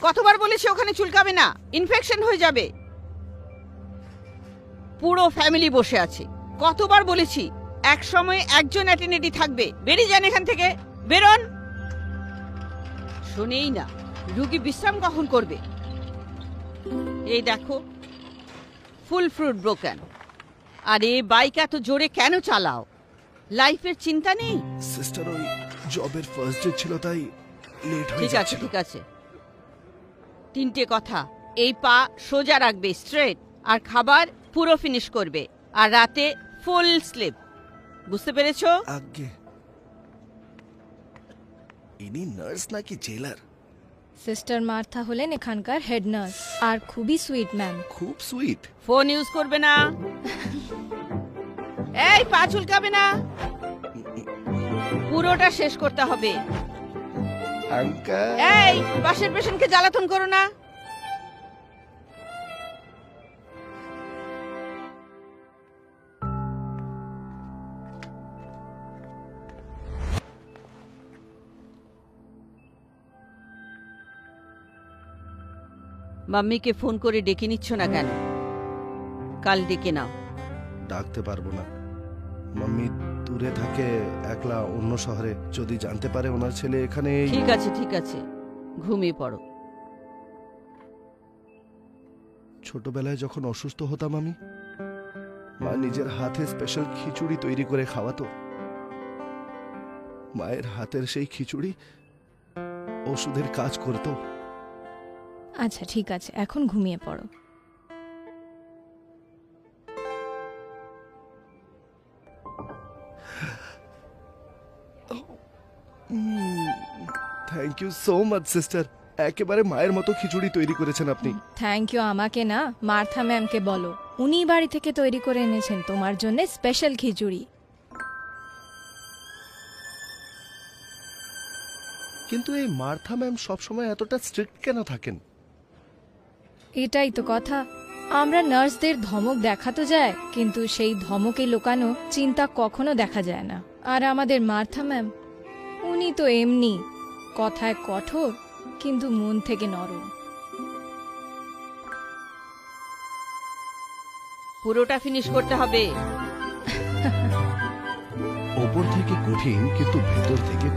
কতবার বলেছি ওখানে চুলকাবে না, ইনফেকশন হয়ে যাবে। পুরো ফ্যামিলি বসে আছে, কতবার বলেছি এক সময় একজন অ্যাটেন্ডেন্টই থাকবে। বেরিয়ে যান এখান থেকে, বেরোন। শোনেই না, রুগী বিশ্রাম কখন করবে? এই দেখো, ফুল ফ্রুট ব্রোকেন। আরে বাইক এত জোরে কেন চালাও? লাইফের চিন্তা নেই? সিস্টার, ওই জবের ফার্স্ট ডে ছিল তাই লেট হয়ে ঠিক আছে যাচ্ছিল। ঠিক আছে, তিনটে কথা। এই পা সোজা রাখবে, স্ট্রেট, আর খাবার পুরো ফিনিশ করবে, আর রাতে ফুল স্লিপ। বুঝতে পেরেছো? আগে ইনি নার্স নাকি জেলার? সিস্টার মার্থা হলেন এখানকার হেড নার্স আর খুবই সুইট ম্যাম। খুব সুইট। ফোন ইউজ করবে না। এই পা চুলকাবে না, পুরোটা শেষ করতে হবে। আঙ্কেল, এই পাশের পেশেন্টকে জ্বালাতন করো না। মাম্মিকে ফোন করে ডেকে নিচ্ছ না কেন? কাল ডেকে নাও। ডাকতে পারবো না। মাম্মি দূরে থাকে, একলা অন্য শহরে। যদি জানতে পারে ওনার ছেলে এখানে। ঠিক আছে ঠিক আছে, ঘুমিয়ে পড়ো। ছোটবেলায় যখন অসুস্থ হতাম আমি, মা নিজের হাতে স্পেশাল খিচুড়ি তৈরি করে খাওয়াতো। মায়ের হাতের সেই খিচুড়ি ওষুধের কাজ করতো। আচ্ছা ঠিক আছে, এখন ঘুমিয়ে পড়ো। Thank you so much sister, একেবারে মায়ের মতো খিচুড়ি তৈরি করেছেন আপনি। থ্যাংক ইউ আমাকে না, মার্থা ম্যামকে বলো। উনি বাড়ি থেকে তৈরি করে এনেছেন তোমার জন্য স্পেশাল খিচুড়ি। কিন্তু এই মার্থা ম্যাম সবসময় এতটা স্ট্রিক্ট কেন থাকেন? এটাই তো কথা, আমরা নার্সদের ধমক দেখা তো যায়, কিন্তু সেই ধমকে লুকানো চিন্তা কখনো দেখা যায় না। আর আমাদের মার্থা ম্যাম, উনি তো এমনি কথায় কঠোর কিন্তু মন থেকে নরম। পুরোটা ফিনিশ করতে হবে। ওপর থেকে কঠিন কিন্তু ভেতর থেকে